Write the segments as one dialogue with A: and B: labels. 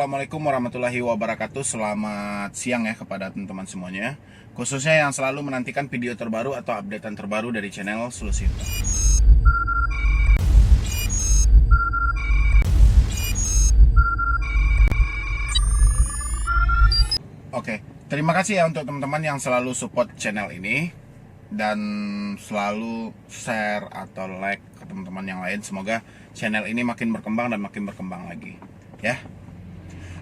A: Assalamualaikum warahmatullahi wabarakatuh. Selamat siang ya kepada teman-teman semuanya, khususnya yang selalu menantikan video terbaru atau updatean terbaru dari channel Solusi Utang. Oke, terima kasih ya untuk teman-teman yang selalu support channel ini dan selalu share atau like ke teman-teman yang lain. Semoga channel ini makin berkembang dan makin berkembang lagi ya.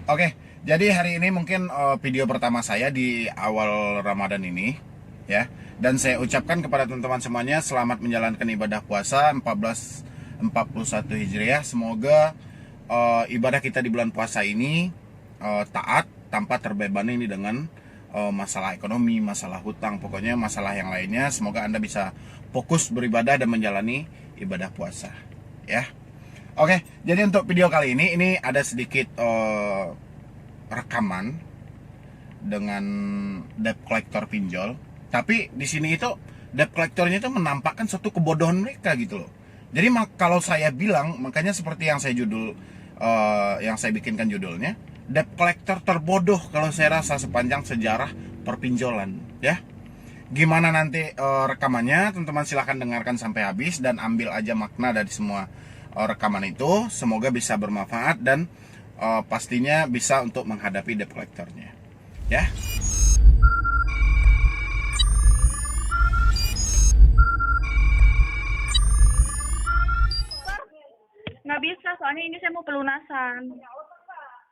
A: Oke, jadi hari ini mungkin video pertama saya di awal Ramadan ini ya. Dan saya ucapkan kepada teman-teman semuanya selamat menjalankan ibadah puasa 1441 Hijriah. Semoga ibadah kita di bulan puasa ini taat tanpa terbebani dengan masalah ekonomi, masalah hutang, pokoknya masalah yang lainnya. Semoga Anda bisa fokus beribadah dan menjalani ibadah puasa ya. Oke, jadi untuk video kali ini ada sedikit rekaman dengan debt collector pinjol. Tapi di sini itu debt collectornya itu menampakkan suatu kebodohan mereka gitu loh. Jadi kalau saya bilang, makanya seperti yang saya bikinkan judulnya, debt collector terbodoh kalau saya rasa sepanjang sejarah perpinjolan ya. Gimana nanti rekamannya, teman-teman silahkan dengarkan sampai habis dan ambil aja makna dari semua rekaman itu. Semoga bisa bermanfaat dan pastinya bisa untuk menghadapi debt collectornya ya.
B: Nggak bisa, soalnya ini saya mau pelunasan.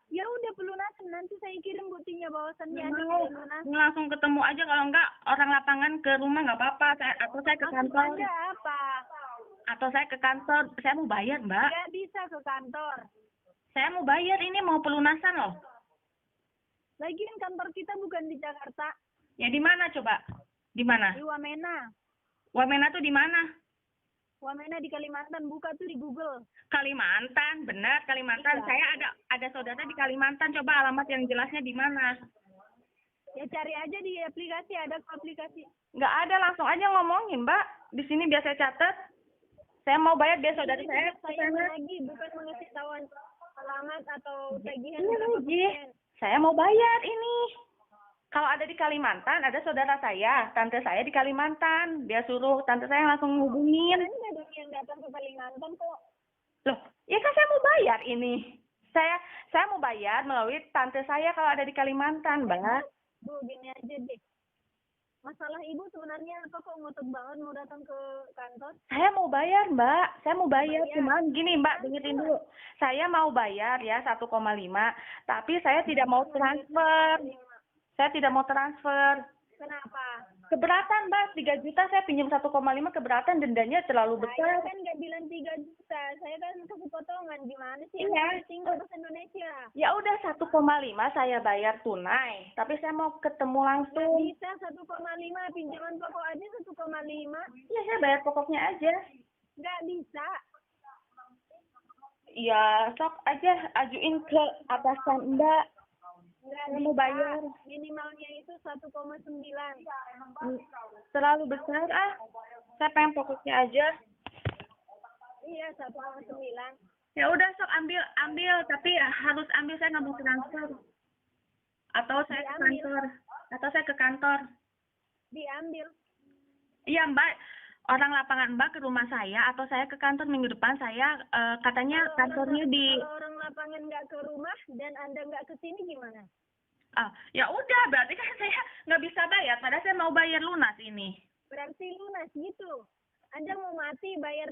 C: Ya udah pelunasan, nanti saya kirim buktinya bahwasannya ada
B: Mau
C: pelunasan.
B: langsung ketemu aja, kalau enggak orang lapangan ke rumah nggak apa-apa. Atau saya ke kantor.
C: Anda apa?
B: Atau saya ke kantor. Saya mau bayar, Mbak.
C: Nggak bisa ke kantor.
B: Saya mau bayar, ini mau pelunasan loh.
C: Lagian kantor kita bukan di Jakarta,
B: Ya di mana coba? Di mana?
C: di Wamena.
B: Wamena tuh di mana?
C: Wamena di Kalimantan, buka tuh di Google.
B: Kalimantan, benar Kalimantan.
C: Iya.
B: Saya ada saudara di Kalimantan. Coba alamat yang jelasnya di mana?
C: Ya cari aja di aplikasi, ada kok aplikasi.
B: Nggak ada, langsung aja ngomongin, Mbak. Di sini biar saya catat. Saya mau bayar, biar saudara saya ke
C: Saya
B: sana.
C: lagi bukan mengasih tahuan alamat atau tagihan
B: Ini
C: berapa
B: lagi.
C: persen.
B: Saya mau bayar ini. Kalau ada di Kalimantan, ada saudara saya, tante saya di Kalimantan. Dia suruh tante saya langsung hubungin.
C: Kan nggak ada yang datang ke Kalimantan kok.
B: Loh, ya kan saya mau bayar ini. Saya mau bayar melalui tante saya kalau ada di Kalimantan, Mbak.
C: Bu, gini aja deh. Masalah ibu sebenarnya apa kok ngotot banget mau datang ke kantor?
B: Saya mau bayar, Mbak. Saya mau bayar.
C: Bayar.
B: Cuman gini, Mbak, dengerin dulu. Saya mau bayar ya 1,5, tapi saya tidak mau transfer. Saya tidak mau transfer.
C: Kenapa?
B: Keberatan, Mbak. 3 juta saya pinjam 1,5, keberatan, dendanya terlalu
C: Saya
B: besar.
C: kan nggak bilang 3 juta, saya kan kasih potongan. Gimana sih?
B: Iya.
C: Tinggal bahasa Indonesia.
B: Ya udah 1,5 saya bayar tunai, tapi saya mau ketemu
C: Nggak
B: langsung.
C: bisa 1,5, pinjaman pokok aja 1,5.
B: Ya saya bayar pokoknya aja.
C: Nggak bisa.
B: Ya sok aja ajuin ke atasan Mbak.
C: Nggak
B: Saya
C: bisa.
B: mau bayar.
C: Minimalnya itu 1,9.
B: Terlalu besar ah. Saya pengen pokoknya aja.
C: Iya, 1,9.
B: Ya udah sok ambil, tapi harus ambil, saya nggak mau transfer. Atau saya ke kantor.
C: Diambil.
B: Iya Mbak, orang lapangan Mbak ke rumah saya atau saya ke kantor minggu depan. Saya katanya kantornya di.
C: Kalau orang lapangan nggak ke rumah dan Anda nggak ke sini gimana?
B: Ya udah, berarti kan saya nggak bisa bayar. Padahal saya mau bayar lunas ini.
C: Berarti lunas gitu. Anda mau mati bayar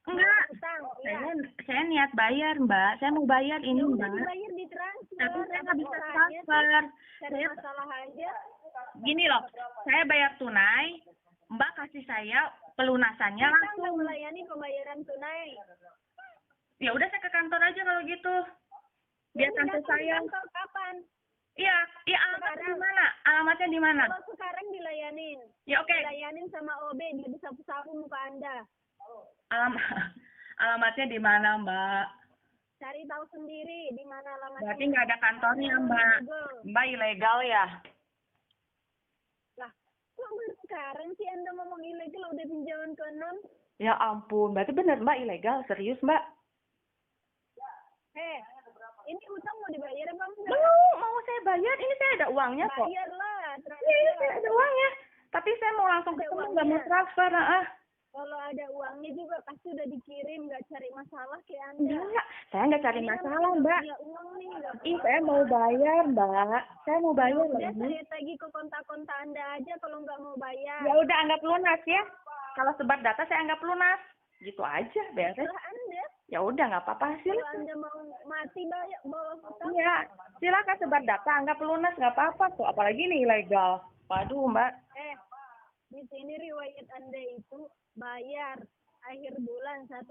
B: Enggak.
C: utang. Ya.
B: Saya niat bayar Mbak. Saya mau bayar ini
C: Ya udah
B: Mbak.
C: dibayar di transfer.
B: Tapi saya nggak bisa
C: Orangnya tuh
B: transfer.
C: cari
B: Saya
C: masalah aja.
B: gini loh, saya bayar tunai. Mbak kasih saya pelunasannya
C: Kita nggak
B: langsung.
C: melayani pembayaran tunai.
B: Ya udah saya ke kantor aja kalau gitu. Biar
C: Ini
B: tante
C: datang ke
B: saya.
C: kantor kapan?
B: Iya, alamatnya di mana? Alamatnya di mana?
C: Kalau sekarang dilayanin.
B: Ya oke.
C: Dilayanin sama OB, dia bisa sapu muka Anda.
B: Alam alamatnya di mana Mbak?
C: Cari tahu sendiri di mana alamatnya.
B: Berarti nggak ada kantornya Mbak.
C: Google.
B: Mbak ilegal ya?
C: Lah, kok baru sekarang sih Anda ngomong ilegal udah pinjaman ke 6?
B: Ya ampun, berarti benar Mbak ilegal, serius Mbak?
C: ini hutang mau dibayar apa enggak?
B: Mau saya bayar. Ini saya ada uangnya kok.
C: Bayarlah,
B: Iya,
C: transfer.
B: saya ada uangnya. Tapi saya mau langsung
C: Ada
B: ketemu, nggak
C: uangnya.
B: mau transfer.
C: Kalau ada uangnya juga pasti udah dikirim, nggak cari masalah kayak Anda.
B: Enggak, saya nggak cari
C: Ini kan
B: masalah,
C: nggak
B: Mbak.
C: punya uang nih, nggak
B: Ih,
C: punya
B: saya mau bayar, Mbak. Saya mau bayar loh
C: udah
B: ini.
C: saya tagih ke kontak-kontak Anda aja kalau nggak mau bayar.
B: Ya udah anggap lunas ya. Kalau sebar data saya anggap lunas. Gitu aja, beres.
C: Setelah Anda,
B: Ya udah nggak apa-apa
C: kalau
B: silakan.
C: Anda mau mati bayar bawa hutang,
B: Iya, silakan sebar data anggap lunas nggak apa-apa tuh. Apalagi ini ilegal. Waduh, Mbak.
C: di sini riwayat Anda itu bayar akhir bulan 1,9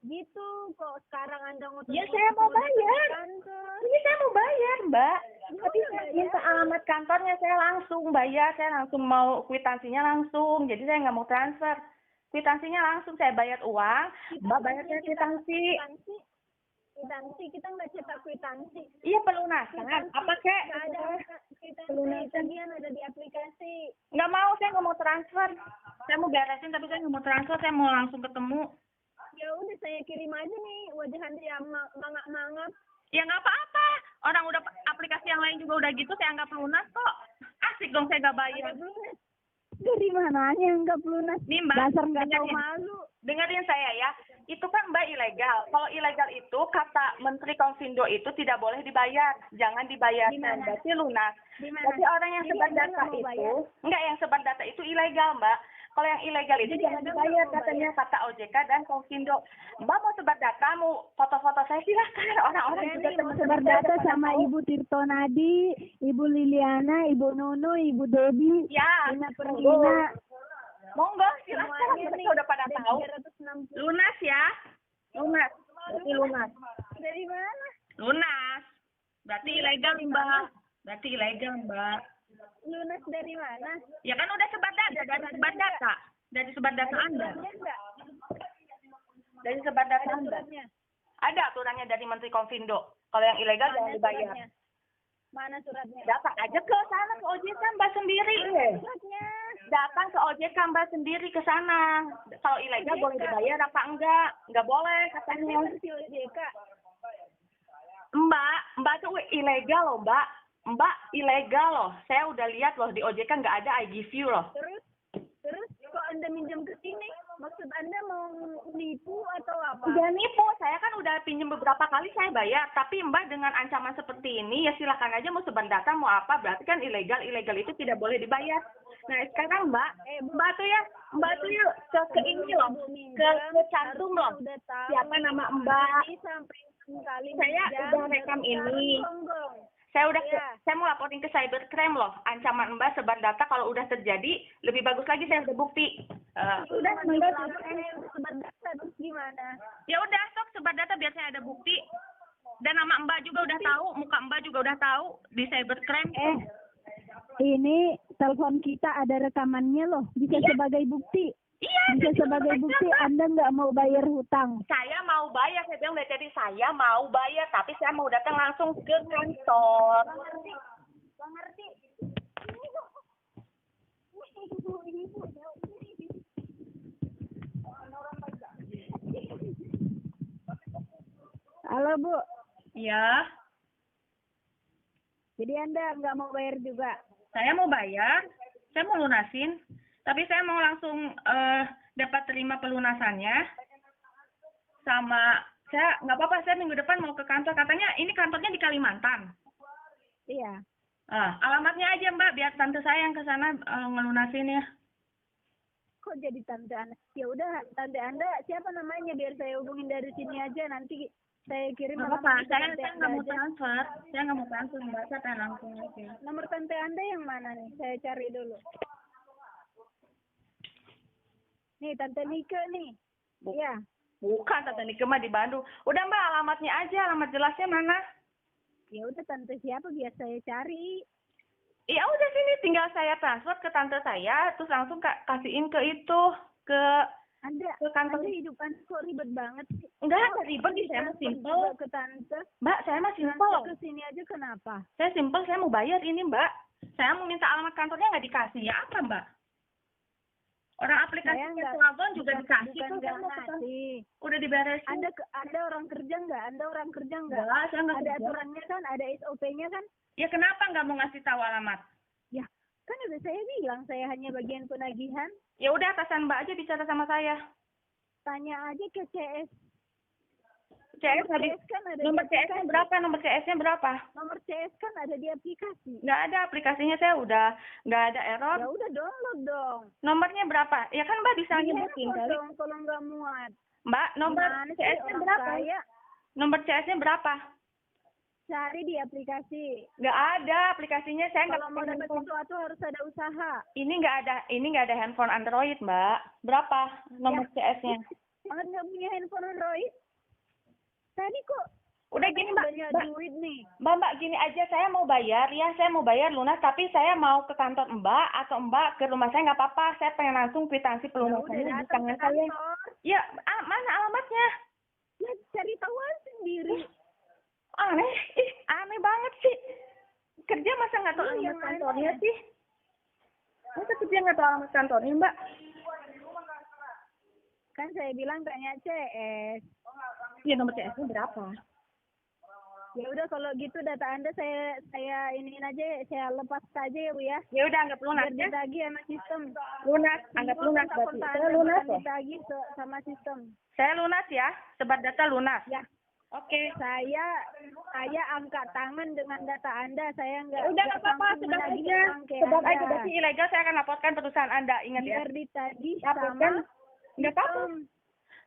C: gitu kok sekarang Anda ngotot.
B: Ya saya mau bayar.
C: Kantor.
B: Ini saya mau bayar, Mbak.
C: Ya
B: Tapi
C: udah,
B: saya
C: bayar.
B: minta alamat kantornya, saya langsung bayar. Saya langsung mau kwitansinya langsung. Jadi saya nggak mau transfer. Kwitansinya langsung saya bayar uang, Mbak bayar saya kwitansi.
C: Kwitansi kita nggak cetak kwitansi.
B: Iya pelunasan. Apa kek?
C: Nggak ada kwitansi.
B: Pelunasan.
C: Tagihan ada di aplikasi.
B: Nggak mau, saya nggak mau transfer. Saya mau beresin tapi saya nggak mau transfer. Saya mau langsung ketemu.
C: Ya udah saya kirim aja nih wajah Anda yang mangap-mangap.
B: Ya nggak apa-apa. Orang udah aplikasi yang lain juga udah gitu, saya anggap lunas kok. Asik dong saya nggak bayar.
C: Ada lunas. Dari mananya nggak lunas?
B: Nih Mbak,
C: Dasar nggak tahu
B: dengerin.
C: malu.
B: Dengerin saya ya. Itu kan Mbak ilegal. Kalau ilegal itu kata Menteri Konfindo itu tidak boleh dibayar. Jangan
C: Di
B: dibayarkan.
C: mana?
B: Berarti lunas.
C: Di mana?
B: Berarti orang yang
C: Jadi
B: sebar
C: Anda
B: data
C: nggak mau
B: itu,
C: bayar?
B: enggak, yang sebar data itu ilegal Mbak. Kalau yang ilegal itu
C: Jadi
B: jangan
C: Anda
B: dibayar
C: nggak mau
B: katanya kata OJK dan Konfindo. Mbak mau sebar data, mau foto-foto saya silahkan. Orang-orang
C: Saya
B: juga
C: nih mau
B: teman-teman
C: sebar
B: saya
C: data
B: pada
C: sama
B: tahu.
C: Ibu Tirto Nadi, Ibu Liliana, Ibu Nunu, Ibu Debi,
B: Ya,
C: Ina
B: monggo.
C: Perlina.
B: Monggo, silahkan.
C: Semuanya
B: Mereka
C: nih,
B: udah pada
C: dari
B: tahu.
C: 360.
B: Lunas ya. Lunas. Berarti lunas.
C: Dari mana?
B: Lunas. Berarti ilegal, Mbak. Berarti ilegal, Mbak.
C: Lunas dari mana?
B: Ya kan udah sebar data, dari sebar data. Dari sebar data Anda.
C: Suratnya enggak?
B: Dari sebar data
C: Ada
B: Anda.
C: suratnya?
B: Ada aturannya dari Menteri Konfindo. Kalau yang ilegal jangan
C: Mana
B: dibayar.
C: suratnya? Mana suratnya?
B: Datang aja ke sana ke OJK Mbak sendiri.
C: Suratnya.
B: Datang ke OJK Mbak sendiri ke sana. Kalau ilegal boleh dibayar apa enggak? Enggak boleh katanya.
C: Versi OJK.
B: Mbak tuh ilegal loh, Mbak. Mbak ilegal loh. Saya udah lihat loh di OJK nggak ada I give you loh.
C: Terus kok Anda minjem ke sini? Maksud Anda mau nipu atau apa?
B: Udah nipu, saya kan udah pinjam beberapa kali saya bayar. Tapi Mbak dengan ancaman seperti ini ya silakan aja mau sebar data mau apa. Berarti kan ilegal itu tidak boleh dibayar. Nah sekarang Mbak Mbak tuh yuk ke ini loh, ke cantum loh.
C: Udah tahu.
B: Siapa nama Mbak?
C: Ini sampai 6 kali
B: Saya
C: minjam,
B: udah rekam ini.
C: gonggong.
B: Saya udah
C: Iya.
B: saya mau laporin ke cybercrime loh. Ancaman Mbak sebar data kalau udah terjadi lebih bagus lagi saya udah bukti. Udah Mbak
C: Sebar data terus gimana?
B: ya udah sok sebar data biar saya ada bukti. Dan nama Mbak juga udah tahu, muka Mbak juga udah tahu di cybercrime.
C: Ini telepon kita ada rekamannya loh, bisa
B: Iya.
C: sebagai bukti.
B: Iya,
C: Bisa
B: jadi
C: sebagai
B: mereka,
C: bukti
B: Mbak.
C: Anda nggak mau bayar hutang.
B: Saya mau bayar, saya bilang dari saya mau bayar, tapi saya mau datang langsung ke kantor.
C: Bang ngerti? Halo Bu,
B: Iya,
C: jadi Anda nggak mau bayar juga?
B: saya mau bayar, saya mau lunasin, tapi saya mau langsung dapat terima pelunasannya. Sama saya nggak apa-apa, saya minggu depan mau ke kantor. Katanya ini kantornya di Kalimantan.
C: Iya.
B: Alamatnya aja Mbak, biar tante saya yang ke sana ngelunasin ya.
C: Kok jadi tante Anda? Ya udah, tante Anda siapa namanya biar saya hubungin dari sini aja, nanti saya kirim
B: Nggak
C: alamat
B: apa-apa,
C: ke
B: saya
C: tante
B: nggak
C: Anda
B: mau
C: aja.
B: transfer, saya nggak mau transfer Mbak, saya pengen langsung aja.
C: Nomor tante Anda yang mana nih? Saya cari dulu. Nih, Tante Nike nih. Iya.
B: Bukan, Tante Nike mah di Bandung. Udah Mbak, alamatnya aja, alamat jelasnya mana?
C: Ya udah, tante siapa biar saya cari.
B: Ya udah sini, tinggal saya transfer ke tante saya, terus langsung kasihin ke itu, ke
C: Anda,
B: kantor.
C: Anda hidup Anda kok ribet banget sih?
B: Enggak, ribet nih, saya mah
C: Transfer
B: simple.
C: juga ke tante.
B: Mbak, saya mah simple.
C: Transfer ke sini aja kenapa?
B: Saya simple, saya mau bayar ini Mbak. Saya mau minta alamat kantornya nggak dikasih, ya apa Mbak? Orang aplikasi
C: Saya nggak,
B: Swagon juga dikasih
C: bukan
B: tuh.
C: nggak
B: Saya mau pesan.
C: ngasih.
B: Udah diberesin.
C: Ada orang kerja nggak? Anda orang kerja nggak?
B: Enggak, saya nggak
C: Ada
B: kerja.
C: aturannya kan? Ada SOP-nya kan?
B: Ya kenapa nggak mau ngasih tahu alamat?
C: Ya, kan udah saya bilang saya hanya bagian penagihan.
B: Ya udah, atasan Mbak aja bicara sama saya.
C: Tanya aja ke CS.
B: CS
C: Nomor
B: habis.
C: CS kan ada
B: Nomor
C: di
B: CS-nya
C: aplikasi.
B: berapa? Nomor CS-nya berapa?
C: Nomor CS kan ada di aplikasi.
B: Nggak ada aplikasinya, saya udah nggak ada error.
C: Ya udah download dong.
B: Nomornya berapa? Ya kan Mbak bisa
C: Di
B: nyebutin
C: handphone
B: kali.
C: dong kalau nggak muat.
B: Mbak, nomor
C: Gimana sih
B: CS-nya
C: orang
B: berapa?
C: kaya?
B: Nomor CS-nya berapa?
C: Cari di aplikasi.
B: Nggak ada aplikasinya, saya nggak
C: Kalau mau
B: pakai
C: dapat
B: handphone.
C: sesuatu harus ada usaha.
B: Ini nggak ada handphone Android, Mbak. Berapa nomor CS-nya?
C: Banget nggak punya handphone Android? Tadi kok
B: Udah gini, Mbak.
C: banyak
B: Mbak,
C: duit nih.
B: Mbak, gini aja, saya mau bayar ya, saya mau bayar lunas, tapi saya mau ke kantor Mbak atau Mbak ke rumah saya nggak apa-apa. Saya pengen langsung kwitansi
C: Ya
B: pelunasannya
C: udah
B: di
C: datang
B: tangan
C: ke
B: saya.
C: kantor.
B: Ya, mana alamatnya?
C: Ya cari tahu aja sendiri.
B: Aneh, aneh banget sih. Kerja masa nggak tahu
C: Iya,
B: alamat
C: yang
B: kantornya
C: aneh.
B: sih? Masa kerja nggak tahu alamat kantornya, Mbak?
C: Kan saya bilang tanya CS.
B: Ya, nomor CS-nya berapa?
C: Ya udah kalau gitu data Anda saya iniin aja, saya lepas saja ya Bu ya.
B: Ya udah, anggap lunas
C: Biar
B: ya.
C: ditagih sama sistem.
B: Lunas, anggap lunas berarti.
C: Kontak-kontak
B: Saya
C: Anda
B: lunas
C: bukan
B: ya.
C: ditagih sama sistem.
B: Saya lunas ya. Sebar data lunas.
C: Ya,
B: Oke.
C: saya angkat tangan dengan data Anda. Saya nggak
B: Udah nggak apa-apa,
C: langsung
B: sebar
C: menagih
B: aja.
C: uang ke
B: Sebar
C: Anda.
B: aja, berarti ilegal, saya akan laporkan perusahaan Anda. Ingat ya.
C: Biar ditagih
B: Laporkan.
C: sama
B: Nggak apa-apa.
C: sistem.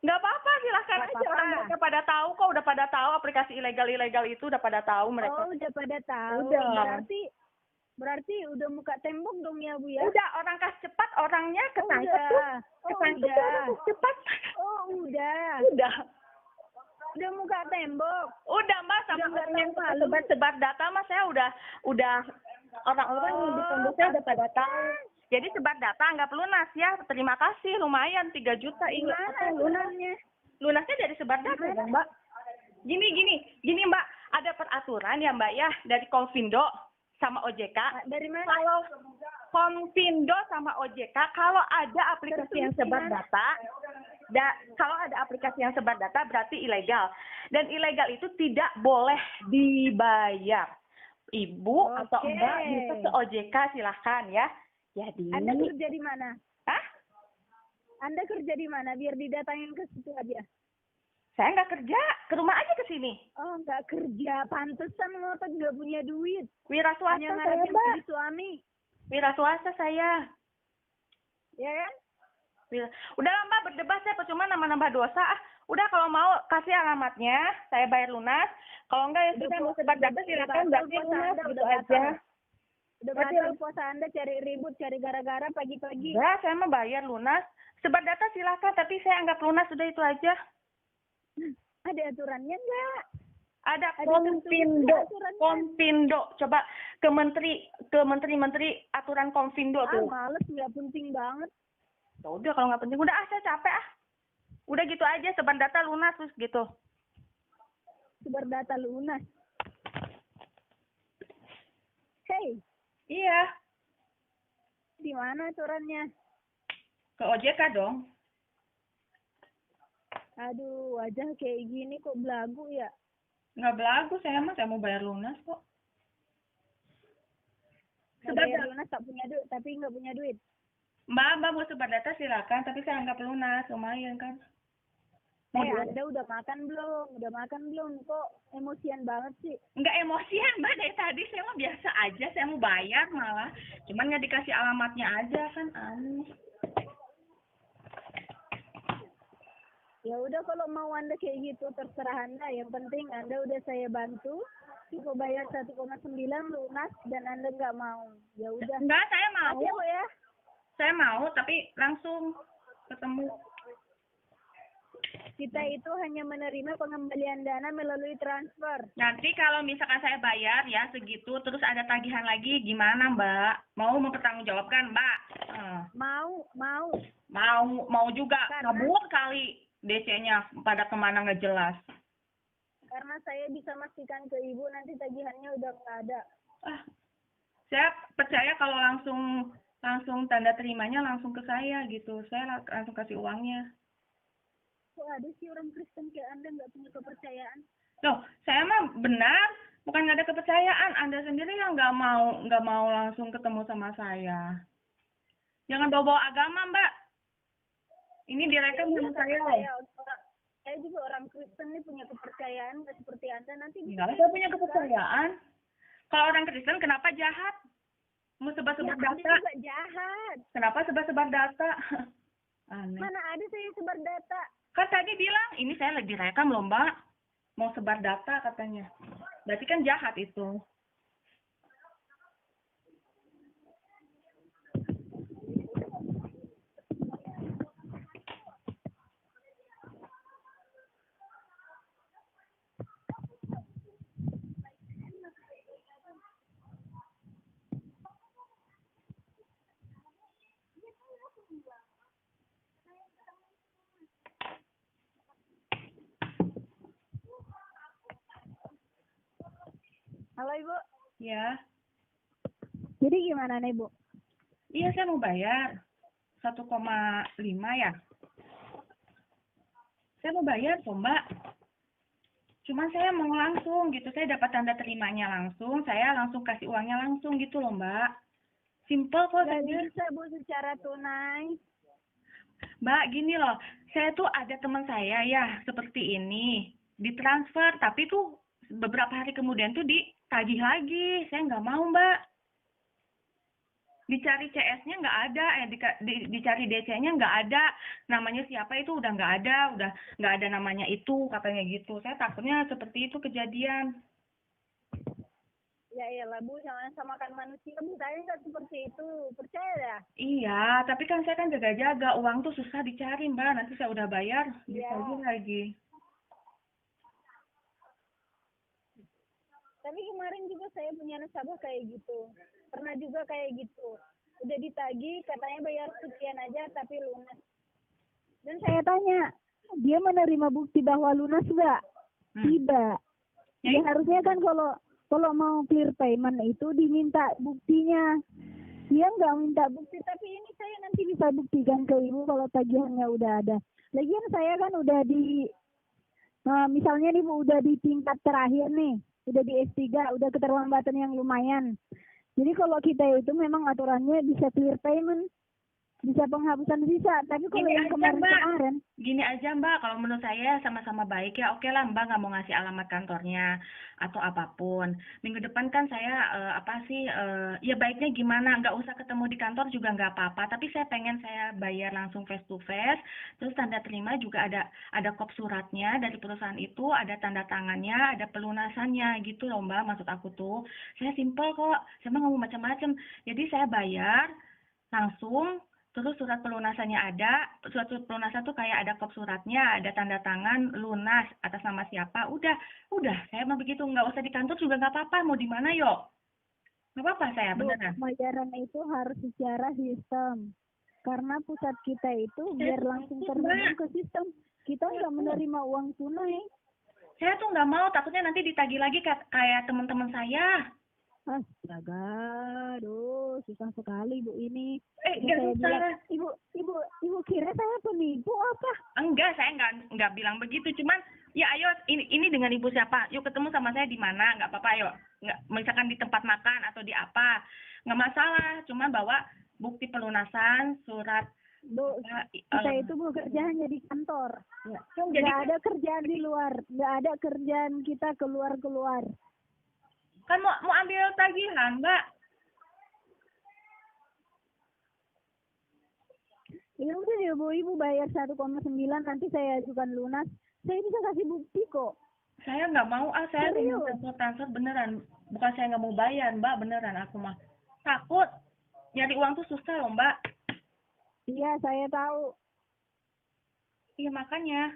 B: Nggak apa-apa, silahkan
C: Nggak
B: aja.
C: apa-apa.
B: Orang mereka pada tahu kok, udah pada tahu aplikasi ilegal-ilegal itu udah pada tahu mereka.
C: Oh, udah pada tahu.
B: Udah.
C: Berarti udah muka tembok dong ya Bu ya?
B: Udah, orang kas cepat, orangnya
C: Oh,
B: ketangkep tuh.
C: udah. Oh,
B: Ketangkep tuh
C: udah.
B: orang kas cepat.
C: Oh, udah.
B: Udah.
C: Udah muka tembok.
B: Udah Mbak, sama
C: Udah nggak
B: orang yang
C: tahu malu.
B: sebar data Mas, saya udah orang-orang yang di pondok saya udah pada tahu. Jadi sebar data anggap lunas ya. Terima kasih, lumayan 3 juta ingat
C: Gimana
B: apa lunas.
C: aturannya?
B: Lunasnya dari sebar data dong Mbak. Gini Mbak, ada peraturan ya Mbak ya dari Konfindo sama OJK.
C: Dari mana?
B: Kalau Konfindo sama OJK, kalau ada aplikasi yang sebar data, kalau ada aplikasi yang sebar data berarti ilegal. Dan ilegal itu tidak boleh dibayar. Ibu atau
C: Oke.
B: Mbak bisa ke OJK silahkan ya. Jadi,
C: Anda kerja di mana?
B: Hah?
C: Anda kerja di mana? Biar didatangin ke situ aja.
B: Saya nggak kerja, ke rumah aja ke sini.
C: Oh, nggak kerja. Pantesan ngotot nggak punya duit.
B: Wira swasta
C: Hanya
B: saya,
C: ngarepin
B: Mbak.
C: jadi suami.
B: Wira swasta saya.
C: Ya kan?
B: Udah lah Mbak, berdebat saya percuma nambah-nambah dosa. Udah kalau mau kasih alamatnya, saya bayar lunas. Kalau enggak ya sudah mau sebar data silakan berarti lunas gitu aja.
C: Udah
B: Berarti
C: batal puasa Anda cari ribut, cari gara-gara pagi-pagi.
B: Enggak, saya mau bayar lunas. Sebar data silakan, tapi saya anggap lunas sudah itu aja.
C: Ada aturannya nggak?
B: Ada
C: tertulis
B: Konfindo,
C: nggak aturannya?
B: Konfindo. Coba ke menteri aturan Konfindo
C: Ah,
B: tuh.
C: males, nggak penting banget.
B: Ya udah kalau nggak penting, udah saya capek ah. Udah gitu aja, sebar data lunas terus gitu.
C: Sebar data lunas. Hey,
B: Iya,
C: di mana aturannya?
B: ke OJK dong.
C: Aduh, wajah kayak gini kok belagu ya?
B: Nggak belagu saya mah, saya mau bayar lunas kok.
C: Nggak
B: Sebar
C: bayar
B: data.
C: lunas tak punya duit, tapi nggak punya duit.
B: Mbak mau sebar data silakan, tapi saya anggap lunas, lumayan kan.
C: Anda udah makan belum? Udah makan belum? Kok emosian banget sih?
B: Nggak emosian Mbak, dari tadi saya mau biasa aja, saya mau bayar malah. Cuman nggak dikasih alamatnya aja kan, aneh.
C: Ya udah kalau mau Anda kayak gitu terserah Anda. Yang penting Anda udah saya bantu. Cukup bayar 1,9 lunas dan Anda nggak mau. Ya udah.
B: Enggak, saya mau.
C: Ayo ya.
B: Saya mau, tapi langsung ketemu.
C: Kita itu hanya menerima pengembalian dana melalui transfer.
B: Nanti kalau misalkan saya bayar ya segitu, terus ada tagihan lagi, gimana Mbak? Mau mempertanggungjawabkan Mbak?
C: Mau.
B: Mau juga.
C: Karena-
B: Kabur kali DC-nya pada kemana nggak jelas.
C: Karena saya bisa pastikan ke Ibu nanti tagihannya udah nggak ada.
B: Saya percaya kalau langsung langsung tanda terimanya langsung ke saya gitu. Saya langsung kasih uangnya.
C: Kok ada sih orang Kristen kayak Anda nggak punya kepercayaan?
B: Loh, saya mah benar, bukan nggak ada kepercayaan. Anda sendiri yang nggak mau langsung ketemu sama saya. Jangan bawa-bawa agama, Mbak. Ini direkam sama saya loh.
C: Saya juga orang Kristen nih, punya kepercayaan nggak seperti Anda. Nanti bisa
B: Enggak, saya punya kepercayaan. Kalau orang Kristen kenapa jahat? Mau
C: ya,
B: sebar-sebar
C: Anda
B: data.
C: juga jahat.
B: Kenapa sebar-sebar data? Aneh.
C: Mana ada saya sebar data?
B: Kan tadi bilang, ini saya lagi direkam loh, Mbak. Mau sebar data katanya. Berarti kan jahat itu.
C: Halo Ibu.
B: Ya.
C: Jadi gimana nih Bu?
B: Iya, saya mau bayar. 1,5 ya. Saya mau bayar kok, Mbak. Cuman saya mau langsung gitu. Saya dapat tanda terimanya langsung. Saya langsung kasih uangnya langsung gitu loh, Mbak. Simple kok.
C: Nggak
B: Saya.
C: bisa Bu secara tunai.
B: Mbak, gini loh. Saya tuh ada teman saya ya, seperti ini. Ditransfer, tapi tuh beberapa hari kemudian tuh ditagih lagi. Saya nggak mau, Mbak. Dicari CS-nya nggak ada, dicari DC-nya nggak ada, namanya siapa itu udah nggak ada namanya itu, katanya gitu. Saya takutnya seperti itu kejadian.
C: Ya iyalah Bu, jangan samakan manusia Bu. Saya nggak seperti itu. Percaya ya?
B: Iya, tapi kan saya kan jaga-jaga, uang tuh susah dicari, Mbak. Nanti saya udah bayar,
C: Iya.
B: ditagih lagi.
C: Tapi kemarin juga saya punya nasabah kayak gitu. Pernah juga kayak gitu. Udah ditagih, katanya bayar sekian aja tapi lunas. Dan saya tanya, dia menerima bukti bahwa lunas nggak? Tidak. Ya harusnya kan kalau mau clear payment itu diminta buktinya. Dia nggak minta bukti, tapi ini saya nanti bisa buktikan ke Ibu kalau tagihannya udah ada. Lagian saya kan udah misalnya nih Bu, udah di tingkat terakhir nih, udah di S3, udah keterlambatan yang lumayan. Jadi kalau kita itu memang aturannya bisa clear payment, bisa penghapusan sisa. Tapi kalau
B: Gini
C: yang
B: aja,
C: kemarin-kemarin,
B: Gini aja Mbak, kalau menurut saya sama-sama baik ya, oke lah Mbak nggak mau ngasih alamat kantornya atau apapun. Minggu depan kan saya ya baiknya gimana, nggak usah ketemu di kantor juga nggak apa-apa, tapi saya pengen saya bayar langsung face to face, terus tanda terima juga ada kop suratnya dari perusahaan itu, ada tanda tangannya, ada pelunasannya gitu loh Mbak, maksud aku tuh. Saya simple kok, saya mah nggak mau macam-macam. Jadi saya bayar langsung. Terus surat pelunasannya ada, surat pelunasan tuh kayak ada kop suratnya, ada tanda tangan, lunas, atas nama siapa, udah, saya mah begitu, nggak usah di kantor juga nggak apa-apa, mau di mana yuk, nggak apa-apa saya,
C: Bu,
B: beneran.
C: pembayaran itu harus secara sistem. Karena pusat kita itu biar langsung terhubung ke sistem. Kita nggak menerima uang tunai.
B: Saya tuh nggak mau, takutnya nanti ditagih lagi kayak teman-teman saya.
C: Astaga, aduh, susah sekali Bu ini.
B: Nggak
C: Saya
B: susah.
C: bilang, ibu kira saya penipu apa?
B: Enggak, saya nggak bilang begitu, cuman ya ayo ini dengan ibu siapa, yuk ketemu sama saya di mana, nggak apa-apa ayo, nggak misalkan di tempat makan atau di apa, nggak masalah, cuman bawa bukti pelunasan, surat.
C: Bu, kita itu bekerja hanya di kantor.
B: Ya.
C: Nggak ada kerjaan di luar, nggak ada kerjaan kita keluar.
B: Kan mau ambil tagihan, Mbak.
C: Ya udah deh Bu, Ibu bayar 1,9 nanti saya ajukan lunas. Saya bisa kasih bukti kok.
B: Saya nggak mau, saya
C: Serius?
B: transfer beneran. Bukan saya nggak mau bayar, Mbak, beneran aku mah. Takut. Nyari uang tuh susah loh, Mbak.
C: Iya, saya tahu.
B: Iya, makanya.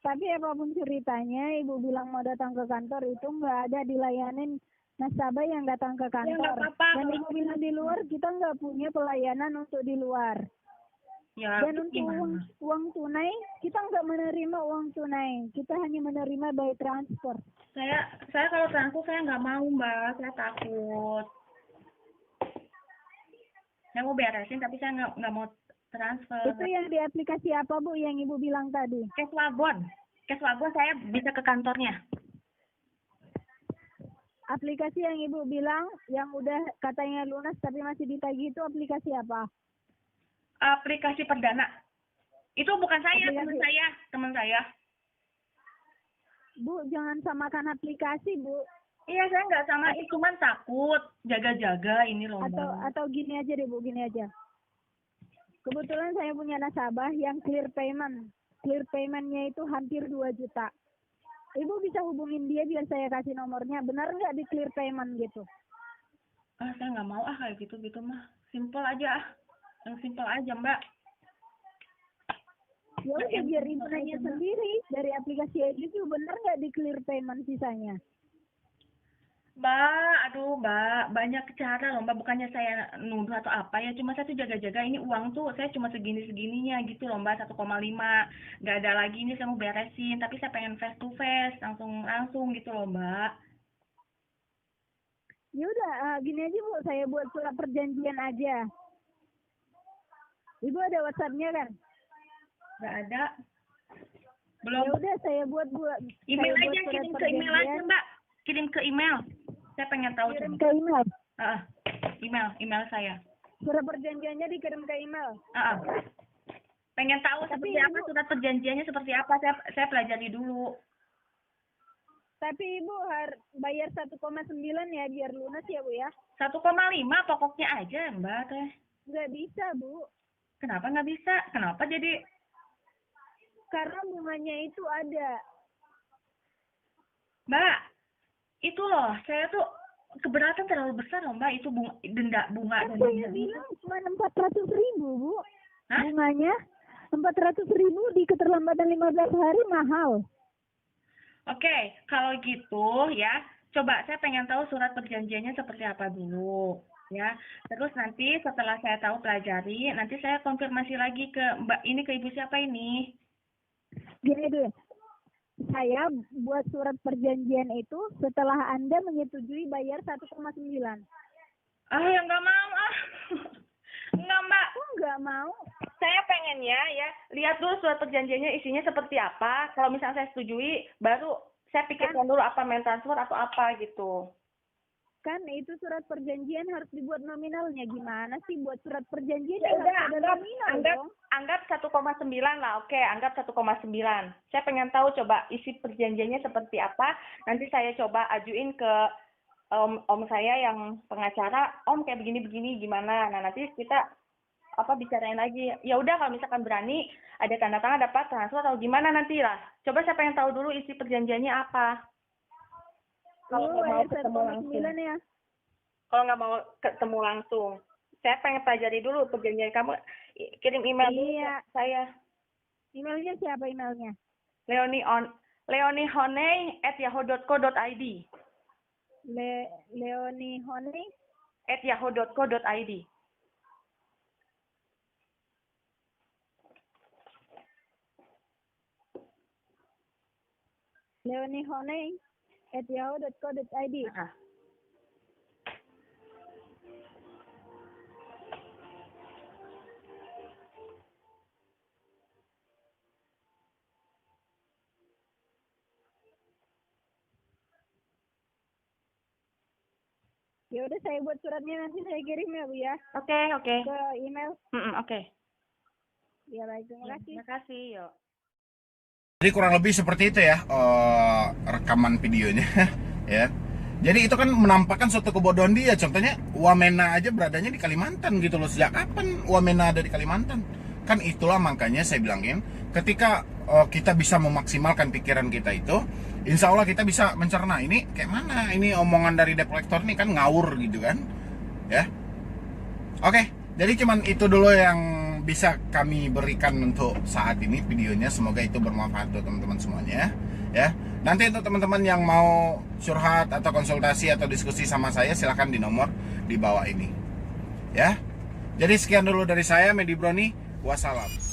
C: Tapi apapun ceritanya, Ibu bilang mau datang ke kantor itu nggak ada dilayanin nasabah yang datang ke
B: Ya,
C: kantor.
B: nggak apa-apa.
C: Dan Ibu bilang di luar, kita nggak punya pelayanan untuk di luar.
B: Ya,
C: Dan untuk uang tunai, kita nggak menerima uang tunai. Kita hanya menerima by transfer.
B: Saya kalau transfer saya nggak mau, Mbak. Saya takut. Saya mau beresin tapi saya nggak mau transfer.
C: Itu yang di aplikasi apa, Bu, yang Ibu bilang tadi?
B: Cash Wagon saya bisa ke kantornya.
C: Aplikasi yang Ibu bilang yang udah katanya lunas tapi masih ditagih itu aplikasi apa?
B: Aplikasi Perdana. Itu bukan saya,
C: Aplikasi.
B: teman saya.
C: Bu, jangan samakan aplikasi, Bu.
B: Iya, saya nggak sama, cuman takut jaga-jaga ini loh, Mbak.
C: Atau gini aja deh, Bu, gini aja. Kebetulan saya punya nasabah yang clear payment. Clear payment-nya itu hampir 2 juta. Ibu bisa hubungin dia biar saya kasih nomornya. Benar nggak di clear payment gitu?
B: Saya nggak mau kayak gitu mah. Simple aja. Yang simple aja, Mbak.
C: Ya udah biar Ibu nanya sendiri dari aplikasi itu benar nggak di clear payment sisanya?
B: Mbak, banyak cara loh, Mbak. Bukannya saya nuduh atau apa ya, cuma saya tuh jaga-jaga ini uang tuh saya cuma segini-segininya gitu loh, Mbak, 1,5. Nggak ada lagi ini saya mau beresin, tapi saya pengen face to face, langsung gitu loh, Mbak.
C: Ya udah, gini aja, Bu, saya buat surat perjanjian aja. Ibu ada WhatsApp-nya kan?
B: Nggak ada.
C: Ya
B: Belum.
C: udah saya buat
B: Email
C: saya buat
B: aja,
C: surat
B: kirim ke email aja,
C: perjanjian.
B: Mbak. Kirim ke email. Saya pengen tahu
C: Kirim
B: coba.
C: ke email.
B: Email saya.
C: Surat perjanjiannya dikirim ke email.
B: Pengen tahu
C: Tapi
B: seperti apa
C: Ibu-
B: surat perjanjiannya seperti apa. Saya pelajari dulu.
C: Tapi Ibu bayar 1,9 ya biar lunas ya, Bu ya.
B: 1,5 pokoknya aja, Mbak teh.
C: Nggak bisa, Bu.
B: Kenapa nggak bisa? Kenapa jadi?
C: Karena bunganya itu ada.
B: Mbak, itu loh, saya tuh keberatan terlalu besar loh, Mbak. Itu denda bunga dan
C: Saya
B: denda.
C: bilang cuma 400.000, Bu.
B: Hah?
C: Bunganya 400.000 di keterlambatan 15 hari mahal.
B: Oke, kalau gitu ya, coba saya pengen tahu surat perjanjiannya seperti apa dulu. Ya, terus nanti setelah saya tahu pelajari, nanti saya konfirmasi lagi ke Mbak ini, ke Ibu siapa ini.
C: Gini deh, saya buat surat perjanjian itu setelah Anda menyetujui bayar 1,9.
B: Ya nggak mau Nggak, Mbak.
C: Kok nggak mau?
B: Saya pengennya ya, lihat dulu surat perjanjiannya isinya seperti apa. Kalau misalnya saya setujui, baru saya pikirkan dulu apa main transfer atau apa gitu.
C: Kan itu surat perjanjian harus dibuat nominalnya. Gimana sih buat surat perjanjian
B: Ya
C: harus
B: udah,
C: ada nominal dong?
B: anggap 1,9 lah. Oke, anggap 1,9. Saya pengen tahu coba isi perjanjiannya seperti apa. Nanti saya coba ajuin ke om saya yang pengacara. Om kayak begini-begini gimana? Nah, nanti kita bicarain lagi. Ya udah kalau misalkan berani ada tanda tangan dapat transfer atau gimana nanti lah. Coba saya pengen tahu dulu isi perjanjiannya apa. Kalau nggak mau ketemu langsung.
C: 1,9 ya.
B: Kalau nggak mau ketemu langsung, saya pengen pelajari dulu perjanjian kamu. Kirim email dulu
C: Iya.
B: ke saya.
C: Emailnya siapa emailnya?
B: leonihoney@yahoo.co.id
C: Leonihoney
B: @yahoo.co.id.
C: leonihoney@yahoo.co.id. Ya udah saya buat suratnya nanti saya kirim ya, Bu ya.
B: Oke.
C: Ke email.
B: Oke.
C: Ya baik, terima kasih.
B: Terima kasih, yuk.
A: Jadi kurang lebih seperti itu ya rekaman videonya ya. Jadi itu kan menampakkan suatu kebodohan dia. Contohnya Wamena aja beradanya di Kalimantan gitu loh. Sejak kapan Wamena ada di Kalimantan? Kan itulah makanya saya bilangin ketika kita bisa memaksimalkan pikiran kita itu, insya Allah kita bisa mencerna ini kayak mana, ini omongan dari debt collector ini kan ngawur gitu kan ya. Oke, jadi cuman itu dulu yang bisa kami berikan untuk saat ini videonya. Semoga itu bermanfaat untuk teman-teman semuanya ya. Nanti untuk teman-teman yang mau curhat atau konsultasi atau diskusi sama saya, silahkan di nomor di bawah ini ya. Jadi sekian dulu dari saya, Medi Broni. Wassalam.